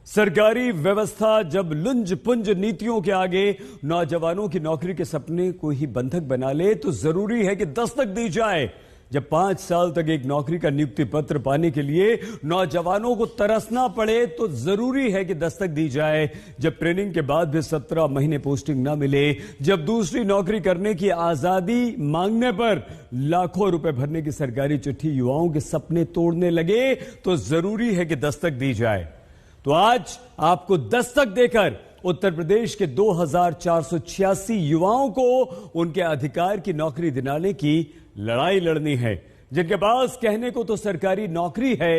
सरकारी व्यवस्था जब लुंज पुंज नीतियों के आगे नौजवानों की नौकरी के सपने को ही बंधक बना ले तो जरूरी है कि दस्तक दी जाए। जब 5 साल तक एक नौकरी का नियुक्ति पत्र पाने के लिए नौजवानों को तरसना पड़े तो जरूरी है कि दस्तक दी जाए। जब ट्रेनिंग के बाद भी 17 महीने पोस्टिंग न मिले, जब दूसरी नौकरी करने की आजादी मांगने पर लाखों रुपए भरने की सरकारी चिट्ठी युवाओं के सपने तोड़ने लगे तो जरूरी है कि दस्तक दी जाए। तो आज आपको दस्तक देकर उत्तर प्रदेश के 2486 युवाओं को उनके अधिकार की नौकरी दिलाने की लड़ाई लड़नी है, जिनके पास कहने को तो सरकारी नौकरी है,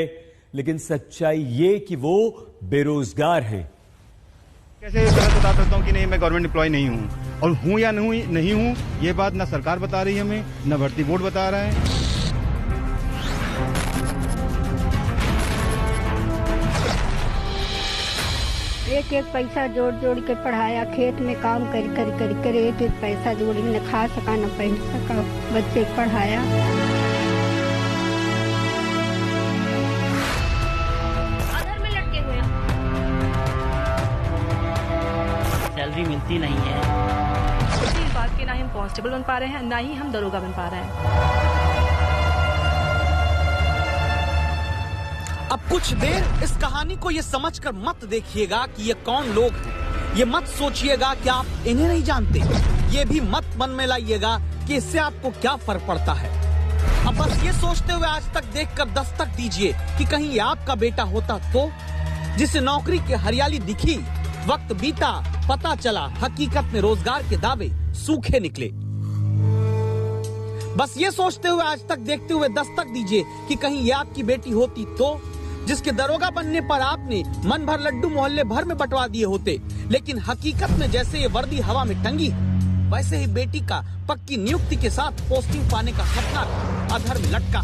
लेकिन सच्चाई ये कि वो बेरोजगार हैं। कैसे गलत बता सकता हूँ कि नहीं, मैं गवर्नमेंट एम्प्लॉय नहीं हूँ, और हूँ या नहीं हूँ ये बात ना सरकार बता रही है हमें, ना भर्ती बोर्ड बता रहा है। एक एक पैसा जोड़ जोड़ के पढ़ाया, खेत में काम कर एक एक पैसा जोड़ी, न खा सका न पहन सका, बच्चे पढ़ाया। आधार में लटके हुए सैलरी मिलती नहीं है। इस बात के ना ही हम कांस्टेबल बन पा रहे हैं, ना ही हम दरोगा बन पा रहे हैं। अब कुछ देर इस कहानी को ये समझकर मत देखिएगा कि ये कौन लोग हैं। ये मत सोचिएगा कि आप इन्हें नहीं जानते। ये भी मत मन में लाइएगा कि इससे आपको क्या फर्क पड़ता है। अब बस ये सोचते हुए आज तक देखकर दस्तक दीजिए कि कहीं ये आपका बेटा होता तो, जिसे नौकरी की हरियाली दिखी, वक्त बीता, पता चला हकीकत में रोजगार के दावे सूखे निकले। बस ये सोचते हुए आज तक देखते हुए दस्तक दीजिए कि कहीं ये आपकी बेटी होती तो, जिसके दरोगा बनने पर आपने मन भर लड्डू मोहल्ले भर में बंटवा दिए होते, लेकिन हकीकत में जैसे ये वर्दी हवा में टंगी है, वैसे ही बेटी का पक्की नियुक्ति के साथ पोस्टिंग पाने का सपना अधर में लटका।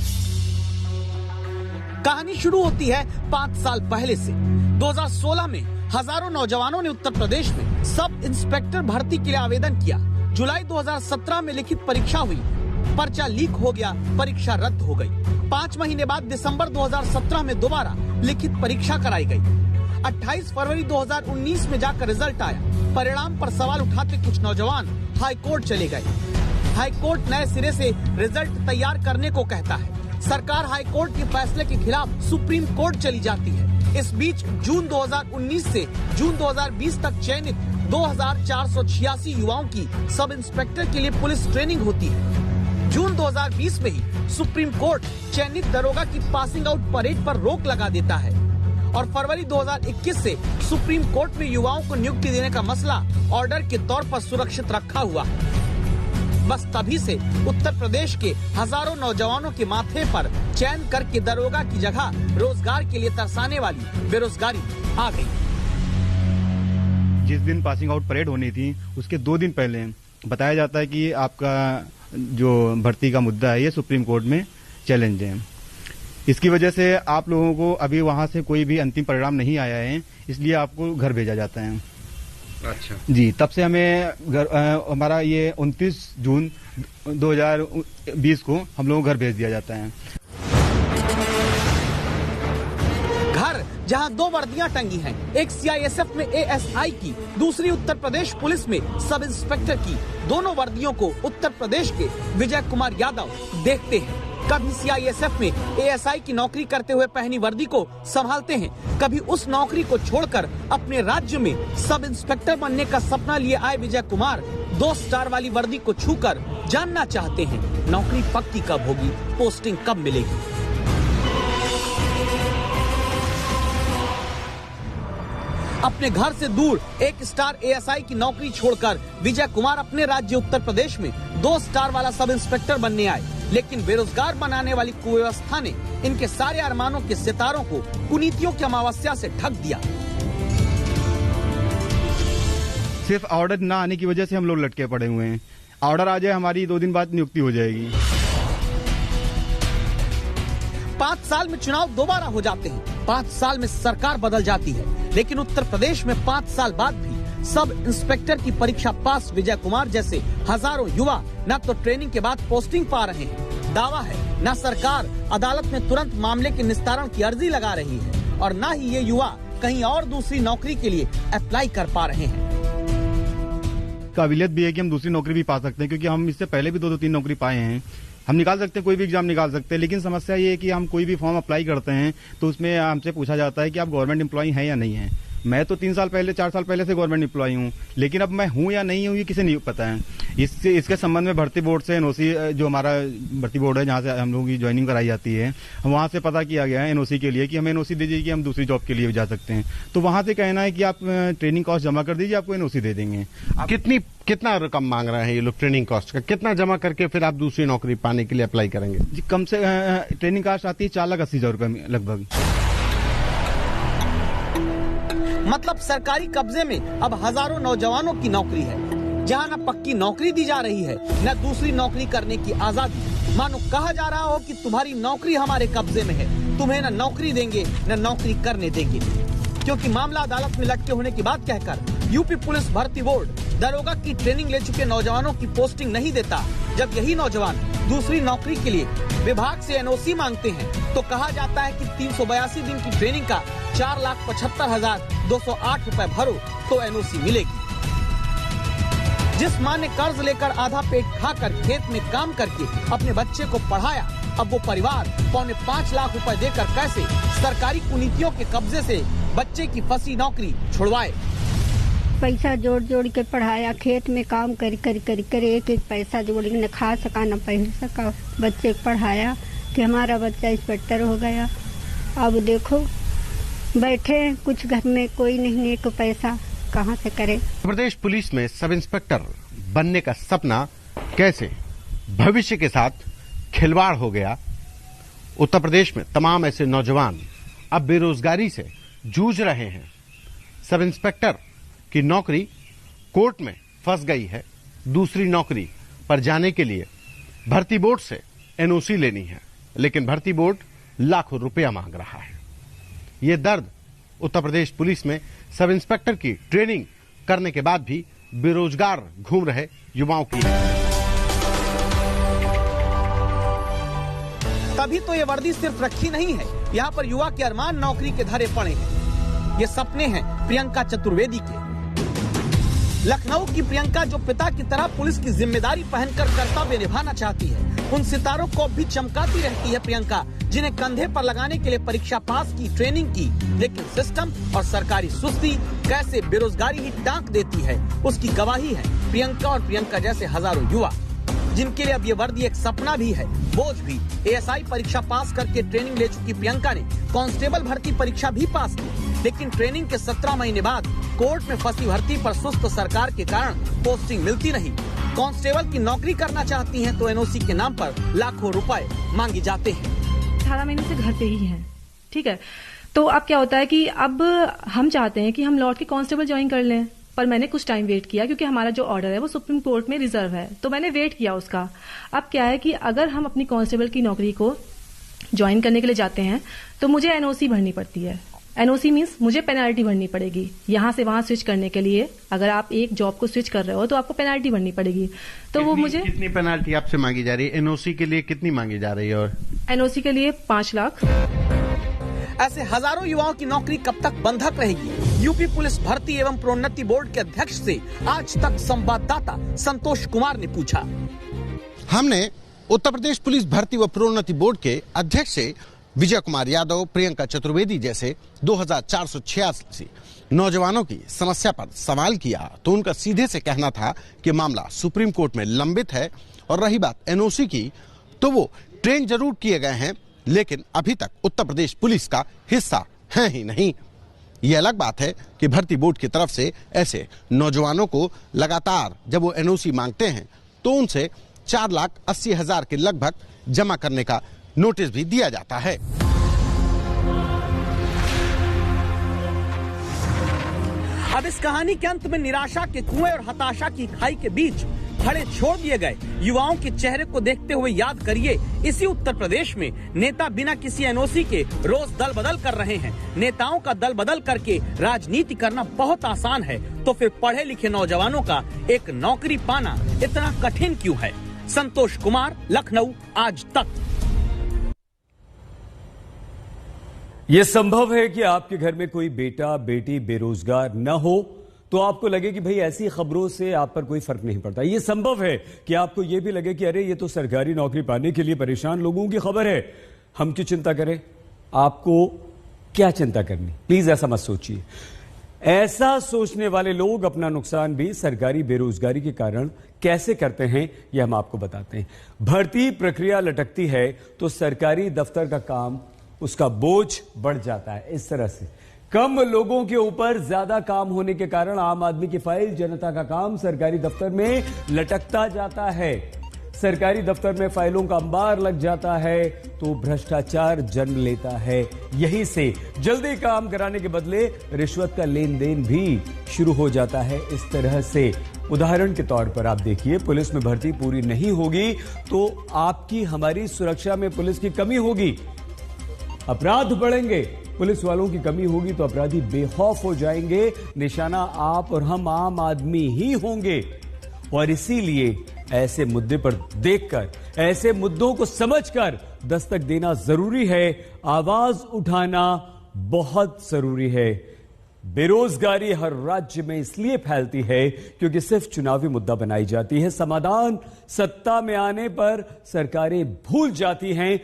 कहानी शुरू होती है 5 साल पहले से। 2016 में हजारों नौजवानों ने उत्तर प्रदेश में सब इंस्पेक्टर भर्ती के लिए आवेदन किया। जुलाई 2017 में लिखित परीक्षा हुई, पर्चा लीक हो गया, परीक्षा रद्द हो गई। 5 महीने बाद दिसंबर 2017 में दोबारा लिखित परीक्षा कराई गई। 28 फरवरी 2019 में जाकर रिजल्ट आया। परिणाम पर सवाल उठाते कुछ नौजवान हाई कोर्ट चले गए। हाई कोर्ट नए सिरे से रिजल्ट तैयार करने को कहता है। सरकार हाई कोर्ट के फैसले के खिलाफ सुप्रीम कोर्ट चली जाती है। इस बीच जून 2019 से जून 2020 तक चयनित 2486 युवाओं की सब इंस्पेक्टर के लिए पुलिस ट्रेनिंग होती है। जून 2020 में ही सुप्रीम कोर्ट चयनित दरोगा की पासिंग आउट परेड पर रोक लगा देता है और फरवरी 2021 से सुप्रीम कोर्ट में युवाओं को नियुक्ति देने का मसला ऑर्डर के तौर पर सुरक्षित रखा हुआ है। बस तभी से उत्तर प्रदेश के हजारों नौजवानों के माथे पर चयन करके दरोगा की जगह रोजगार के लिए तरसाने वाली बेरोजगारी आ गई। जिस दिन पासिंग आउट परेड होनी थी उसके 2 दिन पहले बताया जाता है कि आपका जो भर्ती का मुद्दा है ये सुप्रीम कोर्ट में चैलेंज है। इसकी वजह से आप लोगों को अभी वहां से कोई भी अंतिम परिणाम नहीं आया है, इसलिए आपको घर भेजा जाता है। अच्छा जी, तब से हमें हमारा ये 29 जून 2020 को हम लोगों को घर भेज दिया जाता है। घर जहां 2 वर्दियां टंगी हैं, एक सीआईएसएफ में एएसआई की, दूसरी उत्तर प्रदेश पुलिस में सब इंस्पेक्टर की। दोनों वर्दियों को उत्तर प्रदेश के विजय कुमार यादव देखते हैं। कभी सीआईएसएफ में एएसआई की नौकरी करते हुए पहनी वर्दी को संभालते हैं, कभी उस नौकरी को छोड़कर अपने राज्य में सब इंस्पेक्टर बनने का सपना लिए आए विजय कुमार 2 स्टार वाली वर्दी को छूकर जानना चाहते हैं नौकरी पक्की कब होगी, पोस्टिंग कब मिलेगी। अपने घर से दूर 1 स्टार एएसआई की नौकरी छोड़कर विजय कुमार अपने राज्य उत्तर प्रदेश में 2 स्टार वाला सब इंस्पेक्टर बनने आए, लेकिन बेरोजगार बनाने वाली कुव्यवस्था ने इनके सारे अरमानों के सितारों को कुनीतियों की अमावस्या से ढक दिया। सिर्फ ऑर्डर ना आने की वजह से हम लोग लटके पड़े हुए हैं। ऑर्डर आ जाए हमारी 2 दिन बाद नियुक्ति हो जाएगी। 5 साल में चुनाव दोबारा हो जाते हैं, 5 साल में सरकार बदल जाती है, लेकिन उत्तर प्रदेश में 5 साल बाद भी सब इंस्पेक्टर की परीक्षा पास विजय कुमार जैसे हजारों युवा न तो ट्रेनिंग के बाद पोस्टिंग पा रहे हैं। दावा है न सरकार अदालत में तुरंत मामले के निस्तारण की अर्जी लगा रही है और न ही ये युवा कहीं और दूसरी नौकरी के लिए अप्लाई कर पा रहे हैं। काबिलियत भी है कि हम दूसरी नौकरी भी पा सकते हैं, क्योंकि हम इससे पहले भी 2-3 नौकरी पाए हैं। हम निकाल सकते हैं, कोई भी एग्जाम निकाल सकते हैं, लेकिन समस्या ये है कि हम कोई भी फॉर्म अप्लाई करते हैं तो उसमें हमसे पूछा जाता है कि आप गवर्नमेंट एम्प्लॉय हैं या नहीं है। मैं तो 4 साल पहले से गवर्नमेंट एम्प्लॉय हूँ, लेकिन अब मैं हूँ या नहीं हूँ ये किसे नहीं पता है। इसके संबंध में भर्ती बोर्ड से एनओसी, जो हमारा भर्ती बोर्ड है जहाँ से हम लोगों की ज्वाइनिंग कराई जाती है, वहाँ से पता किया गया है एनओसी के लिए कि हमें एनओसी दीजिए कि हम दूसरी जॉब के लिए भी जा सकते हैं। तो वहाँ से कहना है कि आप ट्रेनिंग कॉस्ट जमा कर दीजिए, आपको एनओसी दे देंगे। कितना रकम मांग रहे हैं ये लोग ट्रेनिंग कॉस्ट का? कितना जमा करके फिर आप दूसरी नौकरी पाने के लिए अप्लाई करेंगे? जी, कम से ट्रेनिंग कॉस्ट आती है 4,80,000 रुपये लगभग। मतलब सरकारी कब्जे में अब हजारों नौजवानों की नौकरी है, जहां न पक्की नौकरी दी जा रही है न दूसरी नौकरी करने की आजादी। मानो कहा जा रहा हो कि तुम्हारी नौकरी हमारे कब्जे में है, तुम्हें न नौकरी देंगे न नौकरी करने देंगे। क्योंकि मामला अदालत में लटके होने की बात कहकर यूपी पुलिस भर्ती बोर्ड दरोगा की ट्रेनिंग ले चुके नौजवानों की पोस्टिंग नहीं देता। जब यही नौजवान दूसरी नौकरी के लिए विभाग से एनओसी मांगते हैं तो कहा जाता है कि 382 दिन की ट्रेनिंग का 4,75,208 रुपए भरो तो एनओसी मिलेगी। जिस माँ ने कर्ज लेकर आधा पेट खाकर खेत में काम करके अपने बच्चे को पढ़ाया, अब वो परिवार 4.25 लाख रुपए देकर कैसे सरकारी कुनीतियों के कब्जे से बच्चे की फंसी नौकरी छुड़वाए। पैसा जोड़ जोड़ के पढ़ाया, खेत में काम कर एक पैसा जोड़ न खा सका न पहन सका। बच्चे को पढ़ाया कि हमारा बच्चा इंस्पेक्टर हो गया। अब देखो बैठे कुछ घर में कोई नहीं तो पैसा कहाँ से करे। प्रदेश पुलिस में सब इंस्पेक्टर बनने का सपना कैसे भविष्य के साथ खिलवाड़ हो गया। उत्तर प्रदेश में तमाम ऐसे नौजवान अब बेरोजगारी से जूझ रहे हैं। सब इंस्पेक्टर की नौकरी कोर्ट में फंस गई है। दूसरी नौकरी पर जाने के लिए भर्ती बोर्ड से एनओसी लेनी है, लेकिन भर्ती बोर्ड लाखों रुपया मांग रहा है। ये दर्द उत्तर प्रदेश पुलिस में सब इंस्पेक्टर की ट्रेनिंग करने के बाद भी बेरोजगार घूम रहे युवाओं की है। तभी तो ये वर्दी सिर्फ रखी नहीं है, यहाँ पर युवा के अरमान नौकरी के धरे पड़े हैं। ये सपने हैं प्रियंका चतुर्वेदी के। लखनऊ की प्रियंका जो पिता की तरह पुलिस की जिम्मेदारी पहनकर कर्तव्य निभाना चाहती है, उन सितारों को भी चमकाती रहती है प्रियंका, जिन्हें कंधे पर लगाने के लिए परीक्षा पास की, ट्रेनिंग की, लेकिन सिस्टम और सरकारी सुस्ती कैसे बेरोजगारी ही टांक देती है, उसकी गवाही है प्रियंका और प्रियंका जैसे हजारों युवा, जिनके लिए अब ये वर्दी एक सपना भी है, बोझ भी। एएसआई परीक्षा पास करके ट्रेनिंग ले चुकी प्रियंका ने कांस्टेबल भर्ती परीक्षा भी पास की, लेकिन ट्रेनिंग के 17 महीने बाद कोर्ट में फंसी भर्ती पर सुस्त सरकार के कारण पोस्टिंग मिलती नहीं। कांस्टेबल की नौकरी करना चाहती हैं तो एनओसी के नाम पर लाखों रुपए मांगे जाते हैं। 18 महीने से घर पे ही हैं, ठीक है। तो अब क्या होता है कि अब हम चाहते हैं कि हम लौट के कांस्टेबल ज्वाइन कर लें, पर मैंने कुछ टाइम वेट किया क्योंकि हमारा जो ऑर्डर है वो सुप्रीम कोर्ट में रिजर्व है, तो मैंने वेट किया उसका। अब क्या है कि अगर हम अपनी कांस्टेबल की नौकरी को ज्वाइन करने के लिए जाते हैं तो मुझे एनओसी भरनी पड़ती है। एनओसी मीन्स मुझे पेनाल्टी भरनी पड़ेगी यहाँ से वहां स्विच करने के लिए। अगर आप एक जॉब को स्विच कर रहे हो तो आपको पेनाल्टी भरनी पड़ेगी। तो वो मुझे कितनी पेनाल्टी आपसे मांगी जा रही है? एनओसी के लिए कितनी मांगी जा रही है? और एनओसी के लिए 5 लाख। ऐसे हजारों युवाओं की नौकरी कब तक बंधक रहेगी? यूपी पुलिस भर्ती एवं प्रोन्नति बोर्ड के अध्यक्ष से आज तक संवाददाता संतोष कुमार ने पूछा। हमने उत्तर प्रदेश पुलिस भर्ती व प्रोन्नति बोर्ड के अध्यक्ष से विजय कुमार यादव, प्रियंका चतुर्वेदी जैसे 2486 नौजवानों की समस्या पर सवाल किया तो उनका सीधे से कहना था कि मामला सुप्रीम कोर्ट में लंबित है, और रही बात एनओसी की तो वो ट्रेन जरूर किए गए हैं, लेकिन अभी तक उत्तर प्रदेश पुलिस का हिस्सा है ही नहीं। ये अलग बात है कि भर्ती बोर्ड की तरफ से ऐसे नौजवानों को लगातार जब वो एनओसी मांगते हैं तो उनसे 4,80,000 के लगभग जमा करने का नोटिस भी दिया जाता है। अब इस कहानी के अंत में निराशा के कुएं और हताशा की खाई के बीच खड़े छोड़ दिए गए युवाओं के चेहरे को देखते हुए याद करिए, इसी उत्तर प्रदेश में नेता बिना किसी एनओसी के रोज दल बदल कर रहे हैं। नेताओं का दल बदल करके राजनीति करना बहुत आसान है, तो फिर पढ़े लिखे नौजवानों का एक नौकरी पाना इतना कठिन क्यों है? संतोष कुमार, लखनऊ, आज तक। यह संभव है कि आपके घर में कोई बेटा बेटी बेरोजगार न हो तो आपको लगे कि भाई ऐसी खबरों से आप पर कोई फर्क नहीं पड़ता। यह संभव है कि आपको यह भी लगे कि अरे ये तो सरकारी नौकरी पाने के लिए परेशान लोगों की खबर है, हम क्यों चिंता करें। आपको क्या चिंता करनी, प्लीज ऐसा मत सोचिए। ऐसा सोचने वाले लोग अपना नुकसान भी सरकारी बेरोजगारी के कारण कैसे करते हैं यह हम आपको बताते हैं। भर्ती प्रक्रिया लटकती है तो सरकारी दफ्तर का काम, उसका बोझ बढ़ जाता है। इस तरह से कम लोगों के ऊपर ज्यादा काम होने के कारण आम आदमी की फाइल, जनता का काम सरकारी दफ्तर में लटकता जाता है। सरकारी दफ्तर में फाइलों का अंबार लग जाता है तो भ्रष्टाचार जन्म लेता है। यहीं से जल्दी काम कराने के बदले रिश्वत का लेन देन भी शुरू हो जाता है। इस तरह से उदाहरण के तौर पर आप देखिए, पुलिस में भर्ती पूरी नहीं होगी तो आपकी हमारी सुरक्षा में पुलिस की कमी होगी, अपराध बढ़ेंगे। पुलिस वालों की कमी होगी तो अपराधी बेखौफ हो जाएंगे, निशाना आप और हम आम आदमी ही होंगे। और इसीलिए ऐसे मुद्दे पर देखकर, ऐसे मुद्दों को समझकर दस्तक देना जरूरी है, आवाज उठाना बहुत जरूरी है। बेरोजगारी हर राज्य में इसलिए फैलती है क्योंकि सिर्फ चुनावी मुद्दा बनाई जाती है, समाधान सत्ता में आने पर सरकारें भूल जाती हैं।